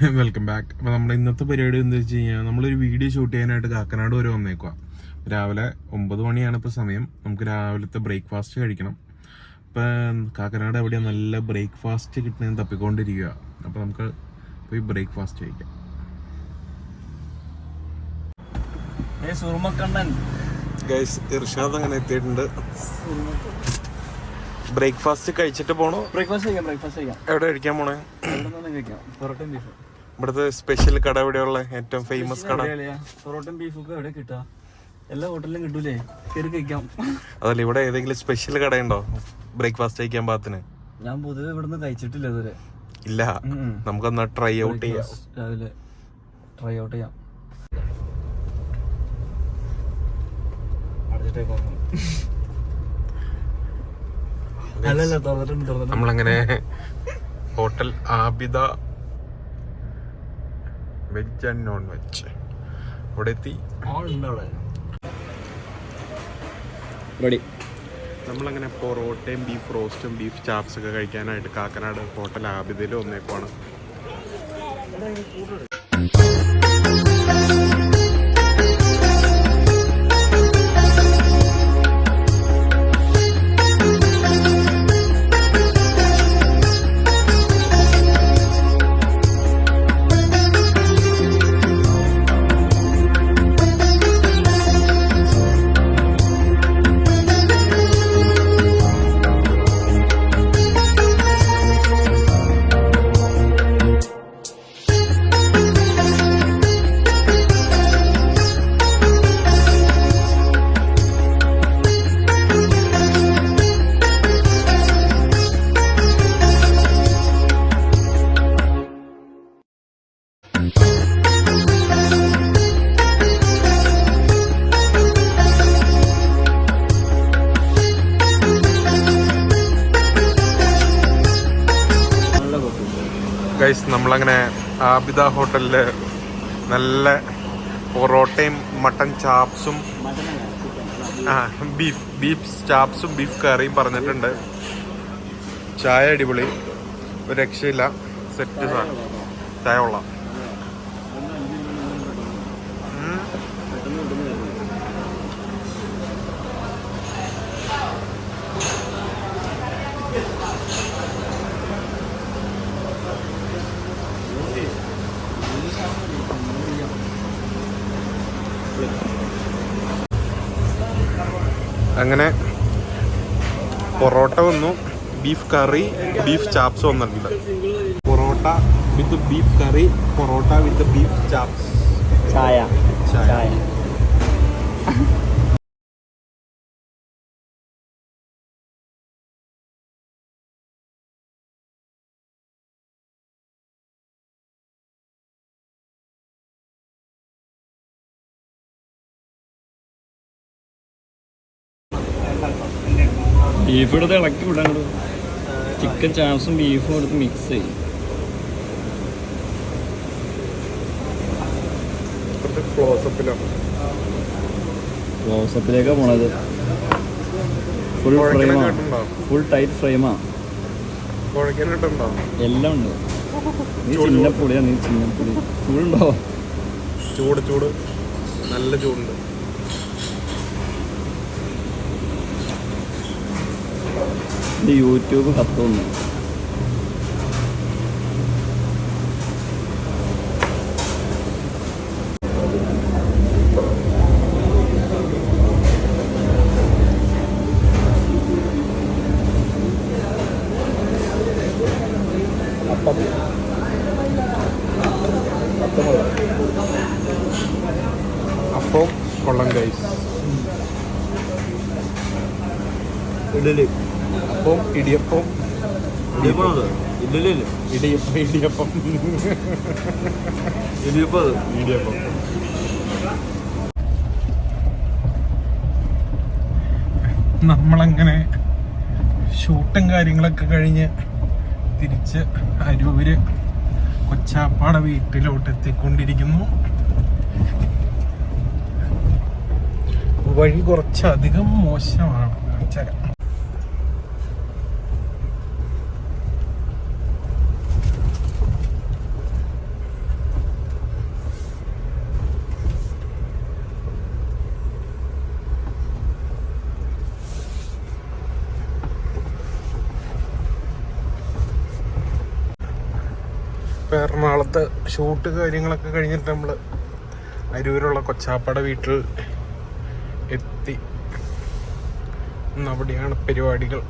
Welcome back. അപ്പോൾ നമ്മുടെ ഇന്നത്തെ പരിപാടി എന്താ വെച്ച് കഴിഞ്ഞാൽ നമ്മളൊരു വീഡിയോ ഷൂട്ട് ചെയ്യാനായിട്ട് കാക്കനാട് വരെ വന്നേക്കുക. രാവിലെ 9 മണിയാണ് ഇപ്പോൾ സമയം. നമുക്ക് രാവിലത്തെ ബ്രേക്ക്ഫാസ്റ്റ് കഴിക്കണം. ഇപ്പം കാക്കനാട് എവിടെയാണ് നല്ല ബ്രേക്ക്ഫാസ്റ്റ് കിട്ടുന്നതെന്ന് തപ്പിക്കൊണ്ടിരിക്കുക. അപ്പോൾ നമുക്ക് പോയി ബ്രേക്ക്ഫാസ്റ്റ് കഴിക്കാം. ഗൈസ്, ഇർഷാദ് അങ്ങനെ എത്തിയിട്ടുണ്ട്. ബ്രേക്ക്ഫാസ്റ്റ് കഴിച്ചിട്ട് പോണോ? എവിടെ കഴിക്കാൻ പോണേ? ഇവിടുത്തെ സ്പെഷ്യൽ കട എവിടെയുള്ള ഏറ്റവും ഫേമസ് കട? പൊറോട്ടയും ബീഫൊക്കെ എവിടെ കിട്ടാ? എല്ലാ ഹോട്ടലിലും കിട്ടൂലേ, കയറി കഴിക്കാം. അതല്ല, ഇവിടെ ഏതെങ്കിലും സ്പെഷ്യൽ കടയുണ്ടോ ബ്രേക്ക്ഫാസ്റ്റ് കഴിക്കാൻ പാകത്തിന്? ഞാൻ പൊതുവെ ഇവിടുന്ന് കഴിച്ചിട്ടില്ല ഇതുവരെ. ഇല്ല, നമുക്കൊന്ന് ട്രൈ ഔട്ട് ചെയ്യാം. രാവിലെ ട്രൈ ഔട്ട് ചെയ്യാം. നമ്മളങ്ങനെ hotel Abida veg and non veg അവിടെ എത്തി. നമ്മളങ്ങനെ പൊറോട്ടയും ബീഫ് റോസ്റ്റും ബീഫ് ചാപ്സ് ഒക്കെ കഴിക്കാനായിട്ട് കാക്കനാട് ഹോട്ടൽ ആബിദയിൽ വന്നേക്കുവാണ്. ഗൈസ്, നമ്മളങ്ങനെ ആബിദ ഹോട്ടലില് നല്ല പൊറോട്ടയും മട്ടൻ ചാപ്സും ബീഫ് ചാപ്സും ബീഫ് കറിയും പറഞ്ഞിട്ടുണ്ട്. ചായ അടിപൊളി, ഒരു രക്ഷയില്ല, സെറ്റ് സാധനം. ചായ കൊള്ളാം. അങ്ങനെ പൊറോട്ട വന്നു, ബീഫ് കറി, ബീഫ് ചാപ്സ് വന്നിട്ടുണ്ട്. പൊറോട്ട വിത്ത് ബീഫ് കറി, പൊറോട്ട വിത്ത് ബീഫ് ചാപ്സ്, ചായ. ബീഫ് എടുത്ത് ഇളക്കി വിടാൻ, ചിക്കൻ ചാപ്സും ബീഫും എടുത്ത് മിക്സ് ചെയ്യും. ക്ലോസപ്പിലേക്കാ പോണത്. ഫുൾ ഫ്രെയിമാ, ഫുൾ ടൈറ്റ് ഫ്രെയിമാ, എല്ലാം ഉണ്ട്. നീ ചിന്നപ്പൊടിയാ, നീ ചിന്നപ്പൊടി. ചൂടുണ്ടോ? ചൂട് നല്ല ചൂടുണ്ട്. യൂട്യൂബ് കത്തുന്നു. അപ്പം കൊള്ളം ഗൈസ്. ഇഡലി, അപ്പം ഇടിയപ്പം, ഇടിയപ്പം. നമ്മളങ്ങനെ ഷൂട്ടും കാര്യങ്ങളൊക്കെ കഴിഞ്ഞ് തിരിച്ച് അരൂര് കൊച്ചാപ്പാട വീട്ടിലോട്ട് എത്തിക്കൊണ്ടിരിക്കുന്നു. വഴി കുറച്ചധികം മോശമാണ്. ഇപ്പം എറണാകുളത്ത് ഷൂട്ട് കാര്യങ്ങളൊക്കെ കഴിഞ്ഞിട്ട് നമ്മൾ അരൂരുള്ള കൊച്ചാപ്പട വീട്ടിൽ എത്തി. അവിടെയാണ് പരിപാടികൾ.